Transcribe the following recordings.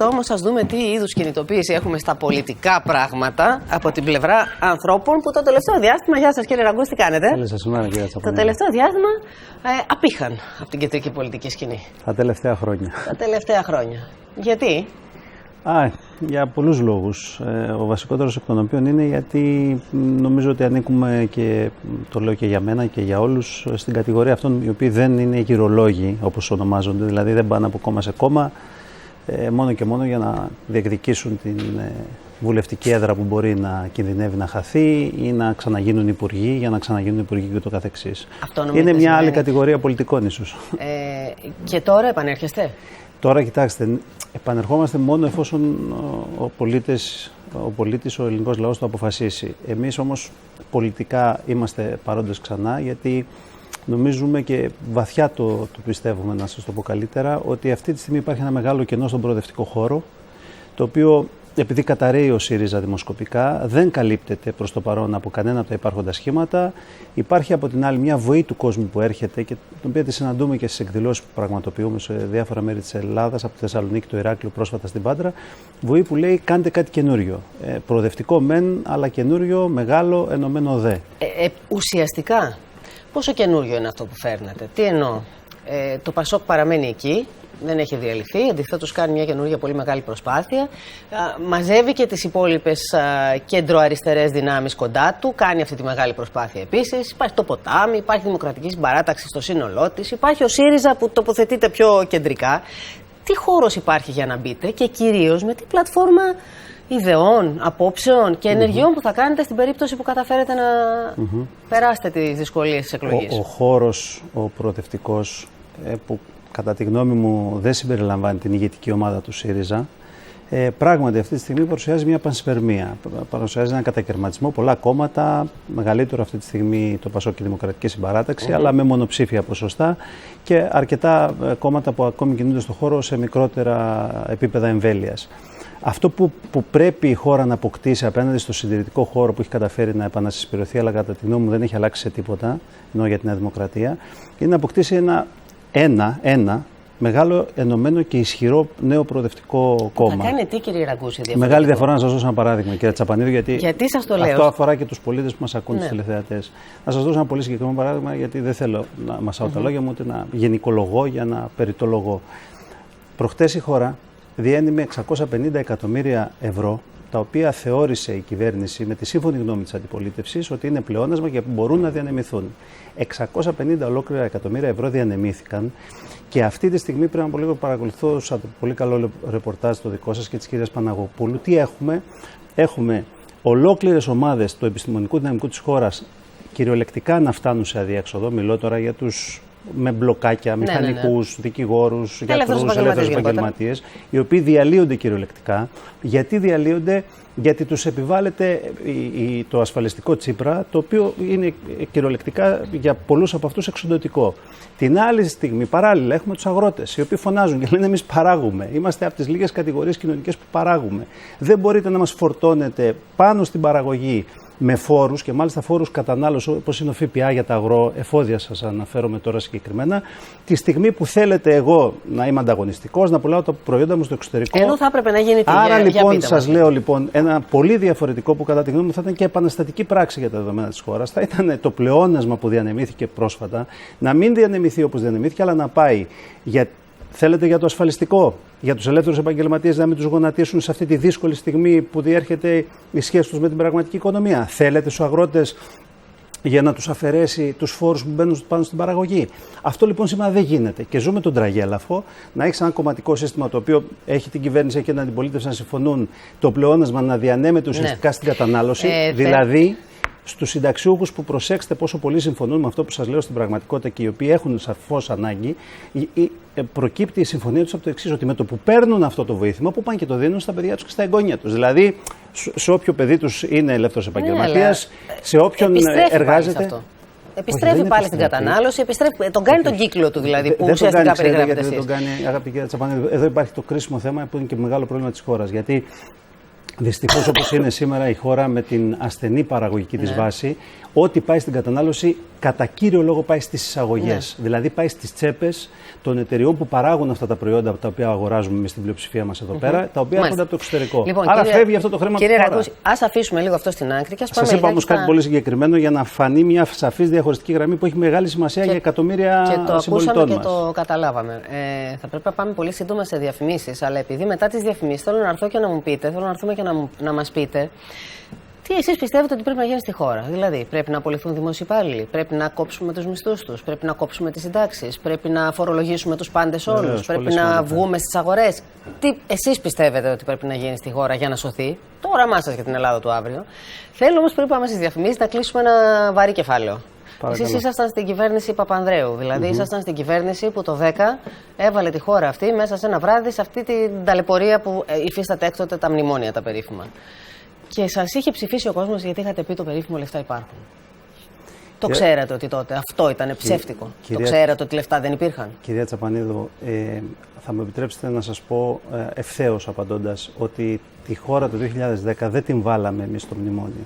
όμως ας δούμε τι είδους κινητοποίηση έχουμε στα πολιτικά πράγματα από την πλευρά ανθρώπων που το τελευταίο διάστημα, γεια σας κύριε Ραγκούς, τι κάνετε? Καλή σας ημέρα, κύριε Τσαπανίδη. Το τελευταίο διάστημα απήχαν από την κεντρική πολιτική σκηνή. Τα τελευταία χρόνια. Τα τελευταία χρόνια. Γιατί? Για πολλούς λόγους. Ο βασικότερος εκ των οποίων είναι γιατί νομίζω ότι ανήκουμε, και το λέω και για μένα και για όλους, στην κατηγορία αυτών οι οποίοι δεν είναι γυρολόγοι όπως ονομάζονται, δηλαδή δεν πάνε από κόμμα σε κόμμα μόνο και μόνο για να διεκδικήσουν την βουλευτική έδρα που μπορεί να κινδυνεύει να χαθεί ή να ξαναγίνουν υπουργοί, για να ξαναγίνουν υπουργοί και το καθεξής. Είναι μια άλλη κατηγορία πολιτικών ίσως. Και τώρα επανέρχεστε? Τώρα κοιτάξτε, επανερχόμαστε μόνο εφόσον ο ελληνικός λαός το αποφασίσει. Εμείς όμως πολιτικά είμαστε παρόντες ξανά, γιατί νομίζουμε και βαθιά το πιστεύουμε, να σας το πω καλύτερα, ότι αυτή τη στιγμή υπάρχει ένα μεγάλο κενό στον προοδευτικό χώρο, το οποίο, επειδή καταρρέει ο ΣΥΡΙΖΑ δημοσκοπικά, δεν καλύπτεται προς το παρόν από κανένα από τα υπάρχοντα σχήματα. Υπάρχει από την άλλη μια βοή του κόσμου που έρχεται και την οποία τη συναντούμε και στις εκδηλώσεις που πραγματοποιούμε σε διάφορα μέρη της Ελλάδας, από τη Θεσσαλονίκη, το Ηράκλειο, πρόσφατα στην Πάτρα. Βοή που λέει: κάντε κάτι καινούριο. Προοδευτικό μεν, αλλά καινούριο, μεγάλο, ενωμένο δε. Ουσιαστικά, πόσο καινούριο είναι αυτό που φέρνετε? Τι εννοώ? Το Πασόκ παραμένει εκεί. Δεν έχει διαλυθεί, αντιθέτως κάνει μια καινούργια πολύ μεγάλη προσπάθεια. Μαζεύει και τις υπόλοιπες κέντρο-αριστερές δυνάμεις κοντά του, κάνει αυτή τη μεγάλη προσπάθεια επίσης. Υπάρχει το ποτάμι, υπάρχει δημοκρατική συμπαράταξη στο σύνολό της, υπάρχει ο ΣΥΡΙΖΑ που τοποθετείται πιο κεντρικά. Τι χώρος υπάρχει για να μπείτε και κυρίως με τι πλατφόρμα ιδεών, απόψεων και ενεργειών που θα κάνετε στην περίπτωση που καταφέρετε να περάσετε τις δυσκολίες της εκλογής? Ο χώρος, ο προοδευτικός, που κατά τη γνώμη μου δεν συμπεριλαμβάνει την ηγετική ομάδα του ΣΥΡΙΖΑ, πράγματι αυτή τη στιγμή παρουσιάζει μια πανσπερμία. Παρουσιάζει έναν κατακαιρματισμό, πολλά κόμματα, μεγαλύτερο αυτή τη στιγμή το Πασόκ και η Δημοκρατική Συμπαράταξη, αλλά με μονοψήφια ποσοστά, και αρκετά κόμματα που ακόμη κινούνται στον χώρο σε μικρότερα επίπεδα εμβέλειας. Αυτό που πρέπει η χώρα να αποκτήσει απέναντι στο συντηρητικό χώρο που έχει καταφέρει να επανασυσπηρωθεί, αλλά κατά τη γνώμη μου δεν έχει αλλάξει σε τίποτα, ενώ για τη Νέα Δημοκρατία, είναι να αποκτήσει ένα μεγάλο, ενωμένο και ισχυρό νέο προοδευτικό κόμμα. Θα κάνει τι, κύριε Ραγκούση? Μεγάλη διαφορά, να σας δώσω ένα παράδειγμα, κύριε Τσαπανίδη, γιατί σας το λέω? Αυτό αφορά και τους πολίτες που μας ακούν, τους τηλεθεατές. Να σας δώσω ένα πολύ συγκεκριμένο παράδειγμα, γιατί δεν θέλω να μασάω τα λόγια μου, ούτε να γενικολογώ για να περιτολογώ. Προχτές η χώρα διένυμε με 650 εκατομμύρια ευρώ, τα οποία θεώρησε η κυβέρνηση με τη σύμφωνη γνώμη της αντιπολίτευσης ότι είναι πλεόνασμα και μπορούν να διανεμηθούν. 650 ολόκληρα εκατομμύρια ευρώ διανεμήθηκαν, και αυτή τη στιγμή, πριν από λίγο παρακολουθούσα το πολύ καλό ρεπορτάζ το δικό σας και της κυρίας Παναγοπούλου, τι έχουμε? Έχουμε ολόκληρες ομάδες του επιστημονικού δυναμικού της χώρας κυριολεκτικά να φτάνουν σε αδιέξοδο. Μιλώ τώρα για τους με μπλοκάκια, μηχανικούς, δικηγόρους, γιατρούς, ελεύθερους επαγγελματίες, οι οποίοι διαλύονται κυριολεκτικά. Γιατί διαλύονται? Γιατί τους επιβάλλεται το ασφαλιστικό Τσίπρα, το οποίο είναι κυριολεκτικά για πολλούς από αυτούς εξοντωτικό. Την άλλη στιγμή, παράλληλα, έχουμε τους αγρότες, οι οποίοι φωνάζουν και λένε: εμείς παράγουμε. Είμαστε από τις λίγες κατηγορίες κοινωνικές που παράγουμε. Δεν μπορείτε να μας φορτώνετε πάνω στην παραγωγή με φόρους, και μάλιστα φόρους κατανάλωσης, όπως είναι ο ΦΠΑ για τα αγροεφόδια, σας αναφέρομαι τώρα συγκεκριμένα, τη στιγμή που θέλετε εγώ να είμαι ανταγωνιστικός, να πουλάω τα προϊόντα μου στο εξωτερικό. Ενώ θα έπρεπε να γίνει τι? Άρα λοιπόν, σας λέω λοιπόν, ένα πολύ διαφορετικό που κατά τη γνώμη μου θα ήταν και επαναστατική πράξη για τα δεδομένα της χώρας, θα ήταν το πλεόνασμα που διανεμήθηκε πρόσφατα να μην διανεμηθεί όπως διανεμήθηκε, αλλά να πάει θέλετε για το ασφαλιστικό, για τους ελεύθερους επαγγελματίες να μην τους γονατίσουν σε αυτή τη δύσκολη στιγμή που διέρχεται η σχέση τους με την πραγματική οικονομία. Θέλετε στους αγρότες για να τους αφαιρέσει τους φόρους που μπαίνουν πάνω στην παραγωγή. Αυτό λοιπόν σήμερα δεν γίνεται. Και ζούμε τον τραγέλαφο να έχει ένα κομματικό σύστημα το οποίο έχει την κυβέρνηση και την αντιπολίτευση να συμφωνούν το πλεόνασμα να διανέμεται ουσιαστικά στην κατανάλωση. Δηλαδή, στους συνταξιούχους που, προσέξτε πόσο πολύ συμφωνούν με αυτό που σας λέω στην πραγματικότητα και οι οποίοι έχουν σαφώς ανάγκη, προκύπτει η συμφωνία τους από το εξής: ότι με το που παίρνουν αυτό το βοήθημα, που πάνε και το δίνουν στα παιδιά τους και στα εγγόνια τους. Δηλαδή, σε όποιο παιδί τους είναι ελεύθερος επαγγελματίας, σε όποιον εργάζεται. Επιστρέφει πάλι στην κατανάλωση, τον κάνει τον κύκλο του δηλαδή, που ουσιαστικά περιγράφεται εσείς. Δεν τον κάνει, αγαπητή κυρία Τσαπανίδη. Εδώ υπάρχει το κρίσιμο θέμα που είναι και μεγάλο πρόβλημα της χώρας. Γιατί δυστυχώς, όπως είναι σήμερα η χώρα με την ασθενή παραγωγική της βάση, ό,τι πάει στην κατανάλωση, κατά κύριο λόγο πάει στις εισαγωγές. Ναι. Δηλαδή πάει στις τσέπες των εταιριών που παράγουν αυτά τα προϊόντα από τα οποία αγοράζουμε εμείς στην πλειοψηφία μας εδώ πέρα, τα οποία έρχονται από το εξωτερικό. Λοιπόν, άρα φεύγει αυτό το χρήμα του. Κύριε Ραγκούση, ας αφήσουμε λίγο αυτό στην άκρη και ας πάμε. Σας είπα όμως κάτι πολύ συγκεκριμένο για να φανεί μια σαφής διαχωριστική γραμμή που έχει μεγάλη σημασία για εκατομμύρια συμπολιτών μας. Και το καταλάβαμε. Θα πρέπει να πάμε πολύ σύντομα σε διαφημίσεις, αλλά επειδή μετά τις διαφημίσεις θέλω να έρθω και να μου πείτε, θέλω να έρθουμε και να μας πείτε. Τι εσείς πιστεύετε ότι πρέπει να γίνει στη χώρα? Δηλαδή, πρέπει να απολυθούν δημόσιοι υπάλληλοι, πρέπει να κόψουμε τους μισθούς τους, πρέπει να κόψουμε τις συντάξεις, πρέπει να φορολογήσουμε τους πάντες όλους, πρέπει να βγούμε στις αγορές. Τι εσείς πιστεύετε ότι πρέπει να γίνει στη χώρα για να σωθεί το όραμά σας για την Ελλάδα του αύριο? Θέλω όμως πριν πάμε στις διαφημίσεις να κλείσουμε ένα βαρύ κεφάλαιο. Εσείς ήσασταν στην κυβέρνηση Παπανδρέου, δηλαδή ήσασταν στην κυβέρνηση που το 10 έβαλε τη χώρα αυτή μέσα σε ένα βράδυ σε αυτή την ταλαιπωρία που υφίσταται έκτοτε τα μνημόνια τα περίφημα. Και σας είχε ψηφίσει ο κόσμος γιατί είχατε πει το περίφημο λεφτά υπάρχουν. Το ξέρατε ότι τότε αυτό ήταν ψεύτικο. Το ξέρατε ότι λεφτά δεν υπήρχαν. Κυρία Τσαπανίδου, θα μου επιτρέψετε να σας πω ευθέως απαντώντας ότι τη χώρα το 2010 δεν την βάλαμε εμείς στο μνημόνιο.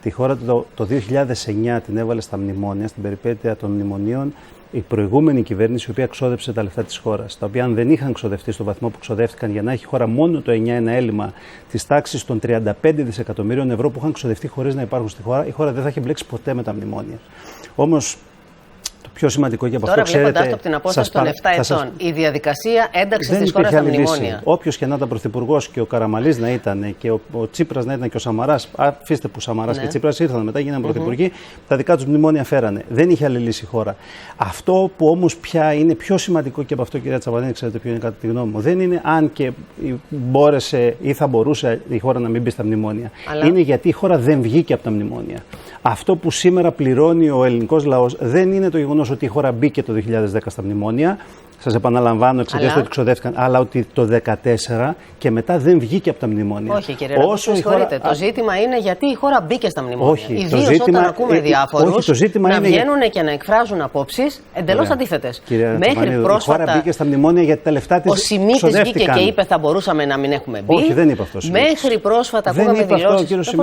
Τη χώρα το 2009 την έβαλε στα μνημόνια, στην περιπέτεια των μνημονίων, η προηγούμενη κυβέρνηση, η οποία ξόδεψε τα λεφτά της χώρας, τα οποία αν δεν είχαν ξοδευτεί στο βαθμό που ξοδεύτηκαν για να έχει η χώρα μόνο το 9 ένα έλλειμμα της τάξης των 35 δισεκατομμύριων ευρώ που είχαν ξοδευτεί χωρίς να υπάρχουν στη χώρα, η χώρα δεν θα είχε μπλέξει ποτέ με τα μνημόνια. Όμως, το πιο σημαντικό και από αυτό, ξέρετε. Τώρα, βλέποντας το από την απόσταση των 7 ετών, η διαδικασία ένταξης της χώρας στα μνημόνια. Όποιος και να ήταν πρωθυπουργός, και ο Καραμαλής να ήταν, και ο Τσίπρας να ήταν, και ο Σαμαράς, αφήστε που Σαμαράς και Τσίπρας ήρθαν μετά, γίνανε πρωθυπουργοί, τα δικά τους μνημόνια φέρανε. Δεν είχε άλλη λύση η χώρα. Αυτό που όμως πια είναι πιο σημαντικό και από αυτό, κυρία Τσαπανίδη, ξέρετε ποιο είναι κατά τη γνώμη μου, δεν είναι αν και μπόρεσε ή θα μπορούσε η χώρα να μην μπει στα μνημόνια. Είναι γιατί η χώρα δεν βγήκε από τα μνημόνια. Αυτό που σήμερα πληρώνει ο ελληνικός λαός δεν είναι το γεγονός ότι η χώρα μπήκε το 2010 στα μνημόνια. Σας επαναλαμβάνω, εξαιτίας του ότι ξοδεύτηκαν, αλλά ότι το 2014 και μετά δεν βγήκε από τα μνημόνια. Όχι, κύριε Ραγκούση, συγχωρείτε. Το ζήτημα είναι γιατί η χώρα μπήκε στα μνημόνια. Ιδίως όταν ακούμε διάφορους να βγαίνουν και να εκφράζουν απόψεις εντελώς αντίθετες. Μέχρι πρόσφατα. Η χώρα μπήκε στα μνημόνια γιατί τα λεφτά της ξοδεύτηκαν. Ο Σιμίτης βγήκε και είπε θα μπορούσαμε να μην έχουμε μπει. Όχι, δεν είπε αυτό. Μέχρι πρόσφατα ακούγαμε δηλώσεις.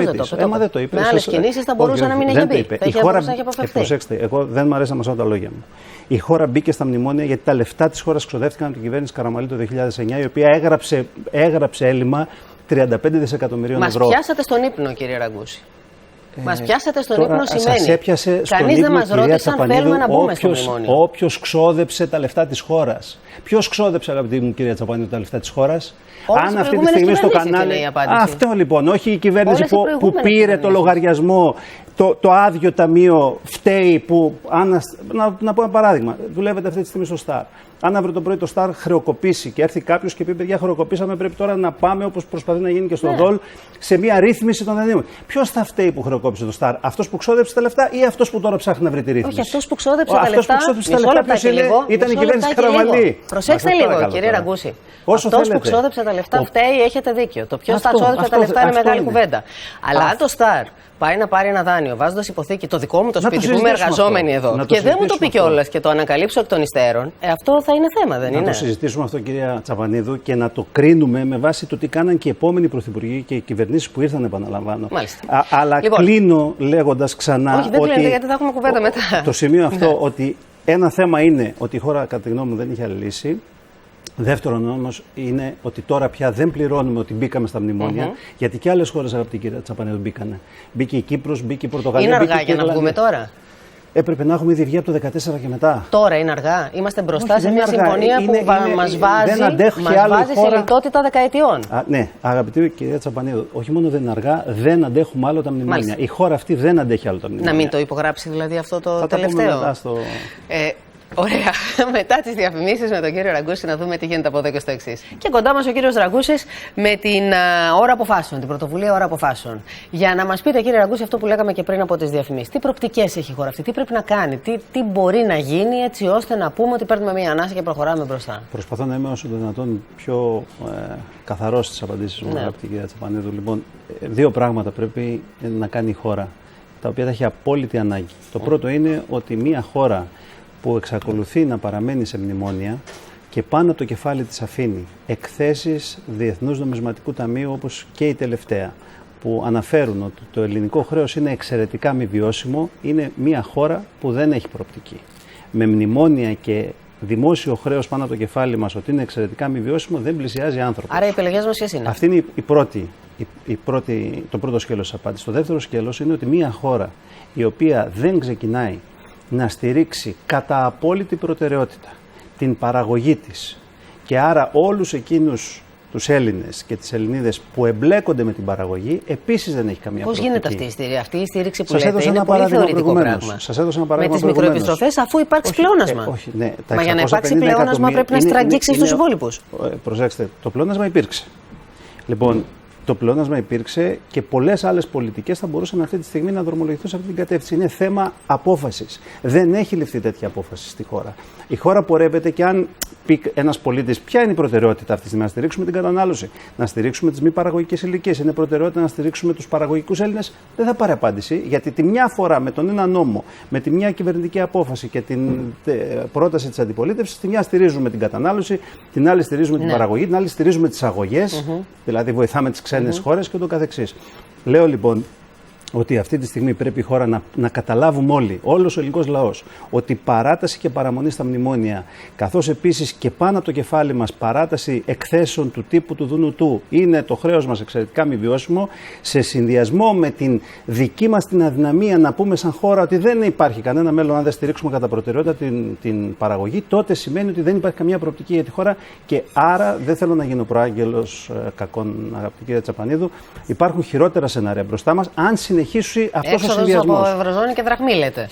Με άλλες κινήσεις θα μπορούσε να μην έχει μπει. Προσέξτε, εγώ δεν μου αρέσει να μασάω τα λόγια μου. Η χώρα μπήκε στα μνημόνια γιατί τα λεφτά της χώρας ξοδεύτηκαν από την κυβέρνηση Καραμαλή το 2009, η οποία έγραψε έλλειμμα 35 δισεκατομμυρίων ευρώ. Μας πιάσατε στον ύπνο, κύριε Ραγκούση. Μας πιάσατε στον ύπνο σημαίνει. Κανείς δεν μας ρώτησε αν θέλουμε να μπούμε στο μνημόνιο. Όποιος ξόδεψε τα λεφτά της χώρας. Ποιος ξόδεψε, αγαπητή μου κυρία Τσαπανίδου, τα λεφτά της χώρας? Αν αυτή τη στιγμή στο κανάλι. Αυτό λοιπόν, όχι η κυβέρνηση που πήρε το λογαριασμό, το άδειο ταμείο φταίει που. Να πω ένα παράδειγμα. Δουλεύετε αυτή τη στιγμή στο Σταρ. Αν αύριο το πρωί το Σταρ χρεοκοπήσει και έρθει κάποιος και πει: παιδιά, χρεοκοπήσαμε, πρέπει τώρα να πάμε όπως προσπαθεί να γίνει και στο ΔΟΛ σε μια ρύθμιση των δανείων. Ποιος θα φταίει που χρεοκόπησε το Σταρ, αυτός που ξόδεψε τα λεφτά ή αυτός που τώρα ψάχνει να βρει τη ρύθμιση? Όχι, αυτός που ξόδεψε τα λεφτά. Ήταν η κυβέρνηση Καραμαλή. Προσέξτε λίγο, κύριε Ραγκούση. Αυτός που ξόδεψε τα λεφτά φταίει, έχετε δίκιο. Το ποιος θα ξόδεψε τα λεφτά είναι μεγάλη κουβέντα. Αλλά αν το Σταρ πάει να πάρει ένα δάνειο βάζοντας υποθήκη το δικό μου το σπίτι που είμαι εργαζόμενη εδώ και δεν μου το πει κιόλας και το ανακαλύψω εκ των υστέρων, αυτό θα είναι θέμα, δεν είναι? Να το συζητήσουμε αυτό, κυρία Τσαπανίδου, και να το κρίνουμε με βάση το τι κάναν και οι επόμενοι πρωθυπουργοί και οι κυβερνήσεις που ήρθαν, επαναλαμβάνω. Αλλά λοιπόν, κλείνω λέγοντας ξανά. Όχι, δεν κλείνετε, γιατί θα έχουμε κουβέντα μετά. Το σημείο αυτό ότι ένα θέμα είναι ότι η χώρα, κατά τη γνώμη μου, δεν είχε άλλη λύση. Δεύτερον όμως είναι ότι τώρα πια δεν πληρώνουμε ότι μπήκαμε στα μνημόνια, γιατί και άλλες χώρες, αγαπητή κυρία Τσαπανίδου, μπήκανε. Μπήκε η Κύπρος, μπήκε η Πορτογαλία. Είναι αργά για να βγούμε τώρα? Έπρεπε να έχουμε ήδη βγει από το 2014 και μετά. Τώρα είναι αργά. Είμαστε μπροστά σε μια συμφωνία που μας βάζει σε λιτότητα δεκαετιών. Ναι, αγαπητή κυρία Τσαπανίδου, όχι μόνο δεν είναι αργά, δεν αντέχουμε άλλο τα μνημόνια. Μάλιστα. Η χώρα αυτή δεν αντέχει άλλο τα μνημόνια. Να μην το υπογράψει δηλαδή αυτό το τελευταίο? Ωραία. Μετά τις διαφημίσεις με τον κύριο Ραγκούση να δούμε τι γίνεται από εδώ και στο εξής. Και κοντά μας ο κύριος Ραγκούσης με την ώρα αποφάσεων, την πρωτοβουλία ώρα αποφάσεων. Για να μας πείτε, κύριε Ραγκούση, αυτό που λέγαμε και πριν από τις διαφημίσεις. Τι προοπτικές έχει η χώρα αυτή, τι πρέπει να κάνει, τι μπορεί να γίνει έτσι ώστε να πούμε ότι παίρνουμε μια ανάσα και προχωράμε μπροστά? Προσπαθώ να είμαι όσο το δυνατόν πιο καθαρός στις απαντήσεις μου, αγαπητή κυρία Τσαπανίδου. Λοιπόν, δύο πράγματα πρέπει να κάνει η χώρα, τα οποία θα έχει απόλυτη ανάγκη. Το πρώτο είναι ότι μια χώρα που εξακολουθεί να παραμένει σε μνημόνια και πάνω από το κεφάλι της αφήνει εκθέσεις Διεθνούς Νομισματικού Ταμείου όπως και η τελευταία, που αναφέρουν ότι το ελληνικό χρέος είναι εξαιρετικά μη βιώσιμο είναι μια χώρα που δεν έχει προοπτική. Με μνημόνια και δημόσιο χρέος πάνω από το κεφάλι μας ότι είναι εξαιρετικά μη βιώσιμο δεν πλησιάζει άνθρωπος. Άρα οι επιλογές μας ποιες είναι? Αυτή είναι το πρώτο σκέλος της απάντησης. Το δεύτερο σκέλος είναι ότι μια χώρα η οποία δεν ξεκινάει να στηρίξει κατά απόλυτη προτεραιότητα την παραγωγή της και άρα όλους εκείνους τους Έλληνες και τις Ελληνίδες που εμπλέκονται με την παραγωγή, επίσης δεν έχει καμία προοπτική. Πώς γίνεται αυτή η στήριξη που σας λέτε? Είναι πολύ θεωρητικό πράγμα. Σας έδωσα ένα παράδειγμα με τις μικροεπιστροφές αφού υπάρξει πλεόνασμα. Ναι, μα για να υπάρξει πλεόνασμα πρέπει να στραγγίξει στους υπόλοιπους. Προσέξτε, το πλεόνασμα υπήρξε. Λοιπόν, το πλεόνασμα υπήρξε και πολλές άλλες πολιτικές θα μπορούσαν αυτή τη στιγμή να δρομολογηθούν σε αυτή την κατεύθυνση. Είναι θέμα απόφασης. Δεν έχει ληφθεί τέτοια απόφαση στη χώρα. Η χώρα πορεύεται και αν πει ένας πολίτης ποια είναι η προτεραιότητα αυτή τη στιγμή, να στηρίξουμε την κατανάλωση, να στηρίξουμε τις μη παραγωγικές ηλικίες, είναι προτεραιότητα να στηρίξουμε τους παραγωγικούς Έλληνες, δεν θα πάρει απάντηση. Γιατί τη μια φορά με τον ένα νόμο, με τη μια κυβερνητική απόφαση και την πρόταση της αντιπολίτευσης, τη μια στηρίζουμε την κατανάλωση, την άλλη στηρίζουμε την παραγωγή, την άλλη στηρίζουμε τις αγωγές, δηλαδή βοηθάμε τις ξένες χώρες και ούτω καθεξής. Λέω λοιπόν ότι αυτή τη στιγμή πρέπει η χώρα να καταλάβουμε όλοι, όλος ο ελληνικός λαός, ότι παράταση και παραμονή στα μνημόνια, καθώς επίσης και πάνω από το κεφάλι μας παράταση εκθέσεων του τύπου του Δουνουτού, είναι το χρέος μας εξαιρετικά μη βιώσιμο, σε συνδυασμό με την δική μας την αδυναμία να πούμε σαν χώρα ότι δεν υπάρχει κανένα μέλλον αν δεν στηρίξουμε κατά προτεραιότητα την παραγωγή, τότε σημαίνει ότι δεν υπάρχει καμία προοπτική για τη χώρα και άρα δεν θέλω να γίνω προάγγελος κακών, αγαπητή κυρία Τσαπανίδου, υπάρχουν χειρότερα σενάρια μπροστά μας, αν συνεχίσει αυτός ο συνδυασμός. Από Ευρωζώνη και δραχμή λέτε.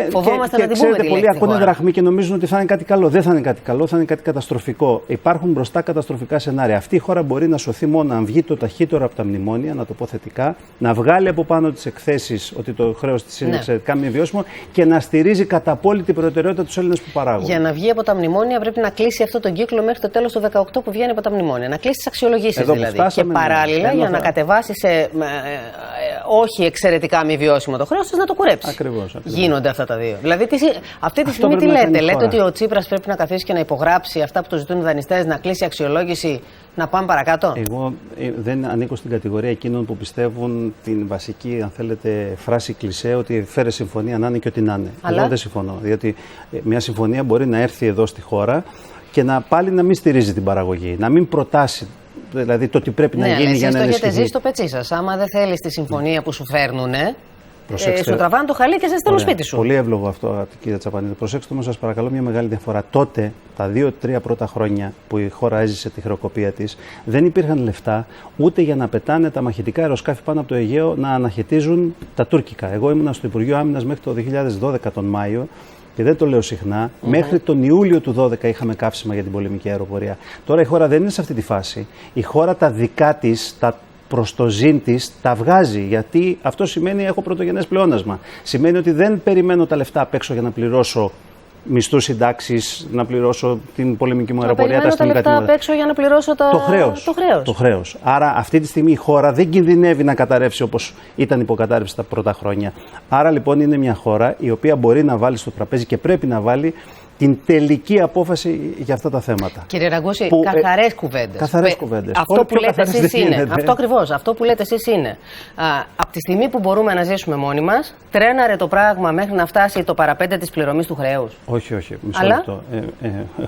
Φοβόμαστε και να την πούμε τη λέξη. Πολλοί ακούνε δραχμή και νομίζουν ότι θα είναι κάτι καλό. Δεν θα είναι κάτι καλό, θα είναι κάτι καταστροφικό. Υπάρχουν μπροστά καταστροφικά σενάρια. Αυτή η χώρα μπορεί να σωθεί μόνο αν βγει το ταχύτερο από τα μνημόνια, να το πω θετικά, να βγάλει από πάνω τις εκθέσεις ότι το χρέος της είναι εξαιρετικά μη βιώσιμο και να στηρίζει κατά απόλυτη προτεραιότητα τους Έλληνες που παράγουν. Για να βγει από τα μνημόνια πρέπει να κλείσει αυτό τον κύκλο μέχρι το τέλος του 2018 που βγαίνει από τα μνημόνια. Να κλείσει τις αξιολογήσεις δηλαδή. Και παράλληλα για να κατεβάσει σε όχι εξαιρετικά μη βιώσιμο το χρέος, να το κουρέψει. Ακριβώς. Γίνονται αυτά τα δύο. Δηλαδή, αυτή τη στιγμή τι λέτε? Λέτε ότι ο Τσίπρας πρέπει να καθίσει και να υπογράψει αυτά που το ζητούν οι δανειστές, να κλείσει αξιολόγηση, να πάμε παρακάτω? Εγώ δεν ανήκω στην κατηγορία εκείνων που πιστεύουν την βασική, αν θέλετε, φράση κλισέ ότι φέρε συμφωνία να είναι και ό,τι να είναι. Αλλά... Εγώ δεν συμφωνώ. Διότι μια συμφωνία μπορεί να έρθει εδώ στη χώρα και πάλι να μην στηρίζει την παραγωγή, να μην προτάσει. Δηλαδή το τι πρέπει να γίνει για να ενισχυθεί. Το έχετε ζήσει στο πετσί σας. Άμα δεν θέλεις τη συμφωνία που σου φέρνουνε, σου τραβάνε το χαλί και σε στέλνουν σπίτι σου. Πολύ εύλογο αυτό, κύριε Τσαπανίδη. Προσέξτε όμως, σας παρακαλώ, μια μεγάλη διαφορά. Τότε, τα 2-3 πρώτα χρόνια που η χώρα έζησε τη χρεοκοπία της, δεν υπήρχαν λεφτά ούτε για να πετάνε τα μαχητικά αεροσκάφη πάνω από το Αιγαίο να αναχαιτίζουν τα τουρκικά. Εγώ ήμουνα στο Υπουργείο Άμυνας μέχρι το 2012 τον Μάιο. Και δεν το λέω συχνά, μέχρι τον Ιούλιο του 2012 είχαμε καύσιμα για την πολεμική αεροπορία. Τώρα η χώρα δεν είναι σε αυτή τη φάση. Η χώρα τα δικά της, τα προς το ζήν της, τα βγάζει. Γιατί αυτό σημαίνει έχω πρωτογενές πλεόνασμα. Σημαίνει ότι δεν περιμένω τα λεφτά απ' έξω για να πληρώσω μισθούς, συντάξεις, να πληρώσω την πολεμική μου αεροπορία, τα αστυνομικά τμήματα. Απ' έξω για να πληρώσω το χρέος. Άρα αυτή τη στιγμή η χώρα δεν κινδυνεύει να καταρρεύσει όπως ήταν υποκατάρρευση τα πρώτα χρόνια. Άρα λοιπόν είναι μια χώρα η οποία μπορεί να βάλει στο τραπέζι και πρέπει να βάλει την τελική απόφαση για αυτά τα θέματα. Κύριε Ραγκούση, καθαρές κουβέντες. Καθαρές κουβέντες. Αυτό που λέτε εσείς είναι. Αυτό ακριβώς. Αυτό που λέτε εσείς είναι. Από τη στιγμή που μπορούμε να ζήσουμε μόνοι μας, τρέναρε το πράγμα μέχρι να φτάσει το παραπέντε της πληρωμής του χρέους. Όχι. Μισό λεπτό.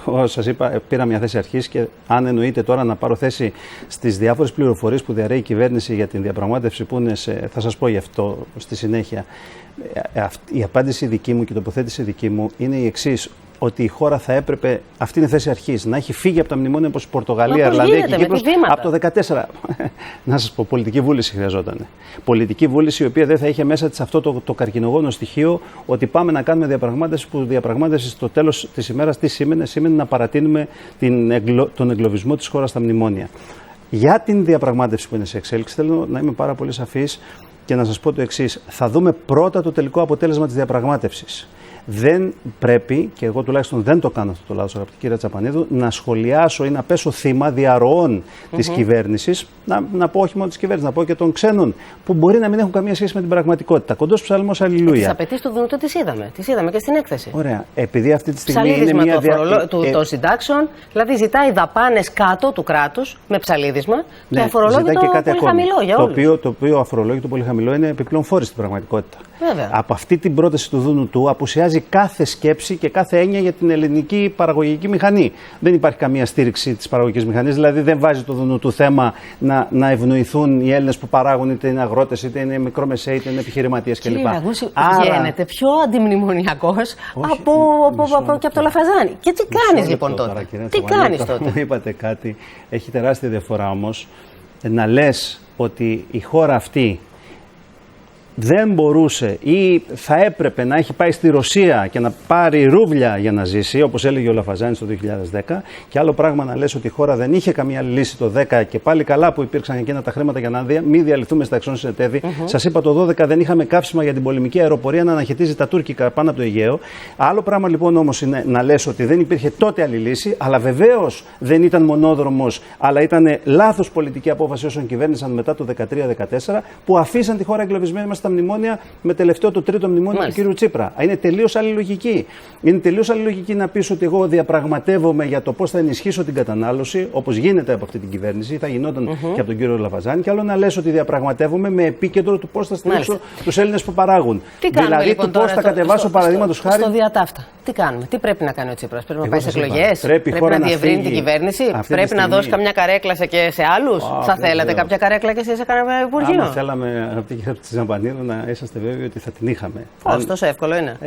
Εγώ σας είπα, πήρα μια θέση αρχής και αν εννοείται τώρα να πάρω θέση στις διάφορες πληροφορίες που διαρρέει η κυβέρνηση για την διαπραγμάτευση που είναι θα σας πω γι' αυτό στη συνέχεια. Η απάντηση δική μου και η τοποθέτηση δική μου είναι η εξής. Ότι η χώρα θα έπρεπε, αυτή είναι η θέση αρχής, να έχει φύγει από τα μνημόνια όπως η Πορτογαλία, Ιρλανδία και Κύπρος από το 2014. Να σας πω, πολιτική βούληση χρειαζόταν. Πολιτική βούληση η οποία δεν θα είχε μέσα της αυτό το καρκινογόνο στοιχείο ότι πάμε να κάνουμε διαπραγμάτευση που διαπραγμάτευση στο τέλος της ημέρας τι σήμαινε? Σήμαινε να παρατείνουμε τον εγκλωβισμό της χώρας στα μνημόνια. Για την διαπραγμάτευση που είναι σε εξέλιξη θέλω να είμαι πάρα πολύ σαφής και να σας πω το εξής. Θα δούμε πρώτα το τελικό αποτέλεσμα της διαπραγμάτευσης. Δεν πρέπει, και εγώ τουλάχιστον δεν το κάνω αυτό το λάθος, αγαπητή κυρία Τσαπανίδου, να σχολιάσω ή να πέσω θύμα διαρροών της κυβέρνησης, να πω όχι μόνο της κυβέρνησης, να πω και των ξένων, που μπορεί να μην έχουν καμία σχέση με την πραγματικότητα. Κοντός ψαλμός αλληλούια. Τις απαιτήσεις του Δουνουτού τις είδαμε. Τις είδαμε και στην έκθεση. Ωραία. Επειδή αυτή τη στιγμή είναι μια των συντάξεων, δηλαδή ζητάει δαπάνες κάτω του κράτους με ψαλίδισμα, ναι, και αφορολόγητο και κάτι πολύ ακόμη, χαμηλό για όλους. Το οποίο αφορολόγητο πολύ χαμηλό είναι επιπλέον φόρη στην πραγματικότητα. Βέβαια. Από αυτή την πρόταση του Δουνουτού απουσιάζει κάθε σκέψη και κάθε έννοια για την ελληνική παραγωγική μηχανή. Δεν υπάρχει καμία στήριξη της παραγωγικής μηχανής, δηλαδή δεν βάζει το Δουνουτού θέμα να ευνοηθούν οι Έλληνες που παράγουν, είτε είναι αγρότες, είτε είναι μικρομεσαίοι, είτε είναι επιχειρηματίες κλπ. Κύριε Ραγούση, γίνεται πιο αντιμνημονιακός και από το Λαφαζάνι. Και τι κάνεις λοιπόν τότε? Τι κάνεις τότε? Μου είπατε κάτι, έχει τεράστια διαφορά όμως, να λες ότι η χώρα αυτή δεν μπορούσε ή θα έπρεπε να έχει πάει στη Ρωσία και να πάρει ρούβλια για να ζήσει, όπως έλεγε ο Λαφαζάνης το 2010, και άλλο πράγμα να λες ότι η χώρα δεν είχε καμία λύση το 10 και πάλι καλά που υπήρξαν εκείνα τα χρήματα για να μην διαλυθούμε στα εξών συνετέδη. Σας είπα το 12 δεν είχαμε καύσιμα για την πολεμική αεροπορία να αναχαιτίζει τα τουρκικά πάνω από το Αιγαίο. Άλλο πράγμα λοιπόν όμως είναι να λες ότι δεν υπήρχε τότε άλλη λύση, αλλά βεβαίως δεν ήταν μονόδρομος, αλλά ήταν λάθος πολιτική απόφαση όσων κυβέρνησαν μετά το 2013-2014 που αφήσαν τη χώρα εγκλωβισμένη στα μνημόνια, με τελευταίο το τρίτο μνημόνιο του κ. Τσίπρα. Είναι τελείως άλλη λογική. Είναι τελείως άλλη λογική να πεις ότι εγώ διαπραγματεύομαι για το πώς θα ενισχύσω την κατανάλωση, όπως γίνεται από αυτή την κυβέρνηση, θα γινόταν και από τον κύριο Λαφαζάνη, και άλλο να λες ότι διαπραγματεύομαι με επίκεντρο του πώς θα στηρίξω τους Έλληνες που παράγουν. Δηλαδή λοιπόν, του πώς θα κατεβάσω παραδείγματος χάρη. Στο διατάφτα. Τι κάνουμε, τι πρέπει να κάνει ο Τσίπρας? Πρέπει να πάει σε εκλογές, πρέπει να διευρύνει την κυβέρνηση, πρέπει να δώσει καμιά καρέκλα και σε άλλους? Θα θέλατε κάποια καρέκλα και εσείς σε κανένα υπουργείο? Αν θέλαμε, αγαπητή κυρία Τσαπανίδου, να είσαστε βέβαιοι ότι θα την είχαμε. Πώς, τόσο εύκολο είναι?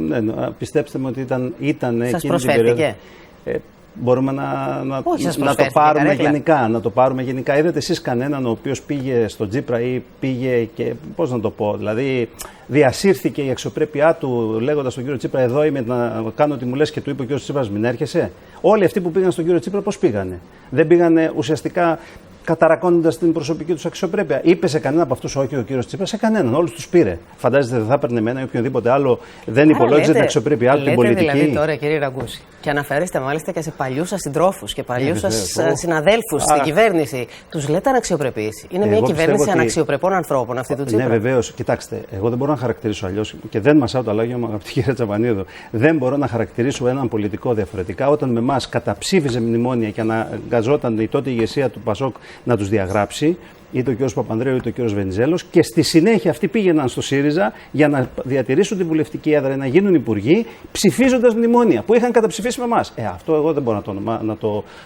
Ναι, πιστέψτε με ότι ήταν σας εκείνη προσφέρθηκε? την περίοδο. Μπορούμε να το πάρουμε γενικά. Να το πάρουμε γενικά. Είδατε εσείς κανέναν ο οποίος πήγε στο Τσίπρα ή πήγε και, πώς να το πω, δηλαδή διασύρθηκε η αξιοπρέπειά του λέγοντας στον κύριο Τσίπρα, εδώ είμαι να κάνω ό,τι μου λες, και του είπε ο κύριος Τσίπρας, μην έρχεσαι? Όλοι αυτοί που πήγαν στον κύριο Τσίπρα πώς πήγανε? Δεν πήγανε ουσιαστικά καταρακώνοντας την προσωπική τους αξιοπρέπεια? Είπε σε κανένα από αυτούς όχι ο κύριος Τσίπρας? Σε κανέναν. Όλους τους πήρε. Φαντάζεστε δεν θα έπαιρνε εμένα ή οποιονδήποτε άλλο? Δεν υπολόγιζε την αξιοπρέπειά του, την πολιτική? Δηλαδή τώρα, κύριε Ραγκούση, και αναφέρεστε μάλιστα και σε παλιούς σας συντρόφους και παλιούς σας συναδέλφους στην κυβέρνηση. Τους λέτε αναξιοπρεπείς? Είναι μια κυβέρνηση αναξιοπρεπών ανθρώπων αυτή του Τσίπρα? Ναι, βεβαίως. Κοιτάξτε, εγώ δεν μπορώ να χαρακτηρίσω αλλιώς, και δεν μασάω τα λόγια μου, αγαπητή κυρία Τσαπανίδου. Δεν μπορώ να χαρακτηρίσω έναν πολιτικό διαφορετικά όταν με εμάς καταψήφιζε μνημόνια και αναγκαζόταν η τότε ηγεσία του Πασόκ να τους διαγράψει, είτε ο κ. Παπανδρέου είτε ο κ. Βενιζέλος, και στη συνέχεια αυτοί πήγαιναν στο ΣΥΡΙΖΑ για να διατηρήσουν τη βουλευτική έδρα, να γίνουν υπουργοί, ψηφίζοντας μνημόνια που είχαν καταψηφίσει με εμάς. Αυτό εγώ δεν μπορώ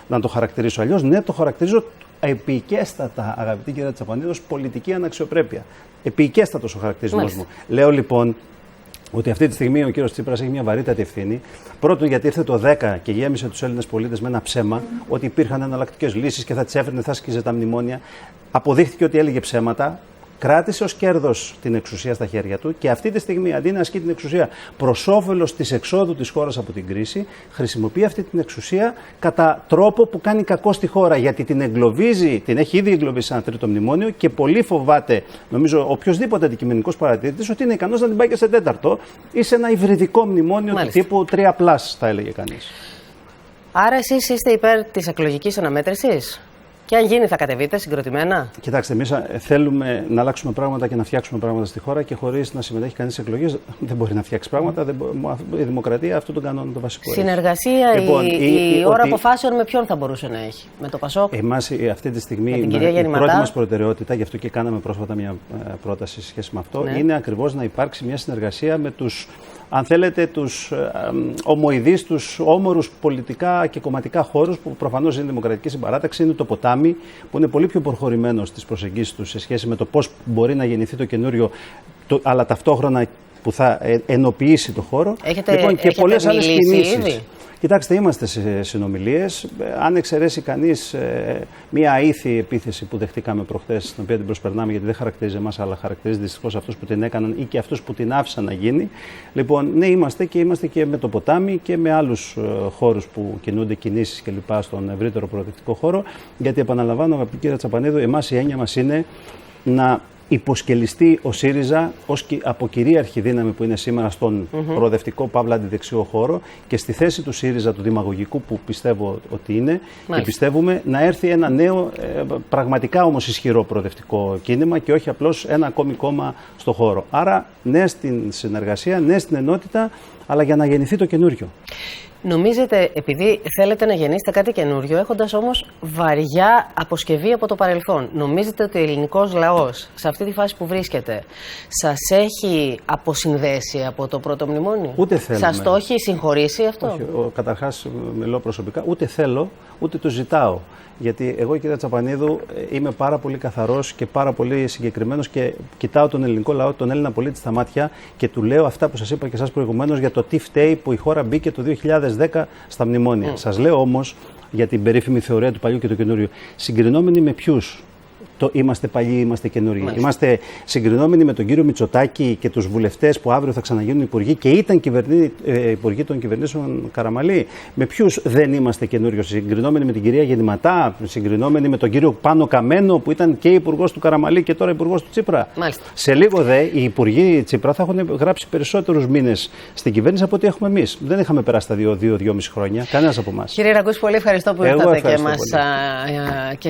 να το χαρακτηρίσω αλλιώς. Ναι, το χαρακτηρίζω επικέστατα, αγαπητή κυρία Τσαπανίδου, πολιτική αναξιοπρέπεια. Επικέστατος ο χαρακτηρισμός μου. Λέω λοιπόν ότι αυτή τη στιγμή ο κύριος Τσίπρας έχει μια βαρύτατη ευθύνη. Πρώτον, γιατί ήρθε το 10 και γέμισε τους Έλληνες πολίτες με ένα ψέμα ότι υπήρχαν εναλλακτικές λύσεις και θα τις έφερνε, θα σκίζε τα μνημόνια. Αποδείχθηκε ότι έλεγε ψέματα. Κράτησε ως κέρδος την εξουσία στα χέρια του και αυτή τη στιγμή, αντί να ασκεί την εξουσία προς όφελος της εξόδου της χώρας από την κρίση, χρησιμοποιεί αυτή την εξουσία κατά τρόπο που κάνει κακό στη χώρα. Γιατί την εγκλωβίζει, την έχει ήδη εγκλωβίσει σε ένα τρίτο μνημόνιο και πολύ φοβάται, νομίζω, οποιοδήποτε αντικειμενικός παρατηρητής, ότι είναι ικανός να την πάει και σε τέταρτο ή σε ένα υβριδικό μνημόνιο του τύπου 3+, θα έλεγε κανείς. Άρα, εσείς είστε υπέρ της εκλογικής αναμέτρησης? Και αν γίνει, θα κατεβείτε συγκροτημένα? Κοιτάξτε, εμείς θέλουμε να αλλάξουμε πράγματα και να φτιάξουμε πράγματα στη χώρα και χωρίς να συμμετέχει κανείς σε εκλογές δεν μπορεί να φτιάξει πράγματα. Η δημοκρατία αυτό τον κανόνα το βασικό. Συνεργασία, λοιπόν, η ώρα αποφάσεων με ποιον θα μπορούσε να έχει? Με το Πασόκ? Εμάς αυτή τη στιγμή η πρώτη μας προτεραιότητα, γι' αυτό και κάναμε πρόσφατα μια πρόταση σε σχέση με αυτό, είναι ακριβώς να υπάρξει μια συνεργασία με τους, αν θέλετε, τους ομοειδείς, τους όμορους πολιτικά και κομματικά χώρους που προφανώς είναι η Δημοκρατική Συμπαράταξη, είναι το ποτάμι, που είναι πολύ πιο προχωρημένο στις προσεγγίσεις τους σε σχέση με το πώς μπορεί να γεννηθεί το καινούριο, αλλά ταυτόχρονα που θα ενοποιήσει το χώρο. Λοιπόν, και πολλές άλλες κινήσεις. Κοιτάξτε, είμαστε σε συνομιλίες. Αν εξαιρέσει κανείς μία αήθη επίθεση που δεχτήκαμε προχθές, την οποία την προσπερνάμε γιατί δεν χαρακτηρίζει εμάς, αλλά χαρακτηρίζει δυστυχώς αυτούς που την έκαναν ή και αυτούς που την άφησαν να γίνει. Λοιπόν, ναι, είμαστε και με το ποτάμι και με άλλους χώρους που κινούνται κινήσεις κλπ. Στον ευρύτερο προοδευτικό χώρο. Γιατί, επαναλαμβάνω, αγαπητή κυρία Τσαπανίδου, εμάς η έννοια μας είναι να υποσκελιστεί ο ΣΥΡΙΖΑ ως από κυρίαρχη δύναμη που είναι σήμερα στον προοδευτικό παύλα αντιδεξιό χώρο και στη θέση του ΣΥΡΙΖΑ του δημαγωγικού που πιστεύω ότι είναι. Μάλιστα. Και πιστεύουμε να έρθει ένα νέο, πραγματικά όμως ισχυρό προοδευτικό κίνημα και όχι απλώς ένα ακόμη κόμμα στο χώρο. Άρα ναι στην συνεργασία, ναι στην ενότητα, αλλά για να γεννηθεί το καινούριο. Νομίζετε, επειδή θέλετε να γεννήσετε κάτι καινούριο, έχοντας όμως βαριά αποσκευή από το παρελθόν, νομίζετε ότι ο ελληνικός λαός, σε αυτή τη φάση που βρίσκεται, σας έχει αποσυνδέσει από το πρώτο μνημόνιο? Ούτε θέλουμε. Σας το έχει συγχωρήσει αυτό? Όχι, καταρχάς μιλώ προσωπικά, ούτε θέλω, ούτε το ζητάω. Γιατί εγώ, κυρία Τσαπανίδου, είμαι πάρα πολύ καθαρός και πάρα πολύ συγκεκριμένος και κοιτάω τον ελληνικό λαό, τον Έλληνα πολίτη στα μάτια και του λέω αυτά που σας είπα και εσάς προηγουμένως για το τι φταίει που η χώρα μπήκε το 2010 στα μνημόνια. Σας λέω όμως για την περίφημη θεωρία του παλιού και του καινούριου. Συγκρινόμενοι με ποιους? Είμαστε παλιοί, είμαστε καινούριοι. Είμαστε συγκρινόμενοι με τον κύριο Μητσοτάκη και τους βουλευτές που αύριο θα ξαναγίνουν υπουργοί και ήταν υπουργοί των κυβερνήσεων Καραμαλή. Με ποιους δεν είμαστε καινούριοι? Συγκρινόμενοι με την κυρία Γεννηματά, συγκρινόμενοι με τον κύριο Πάνο Καμένο που ήταν και υπουργός του Καραμαλή και τώρα υπουργός του Τσίπρα. Μάλιστα. Σε λίγο δε οι υπουργοί Τσίπρα θα έχουν γράψει περισσότερους μήνες στην κυβέρνηση από ό,τι έχουμε εμείς. Δεν είχαμε περάσει τα 2-2,5 χρόνια. Κανένας από εμάς. Κύριε Ραγκούση, πολύ ευχαριστώ που ήρθατε και μας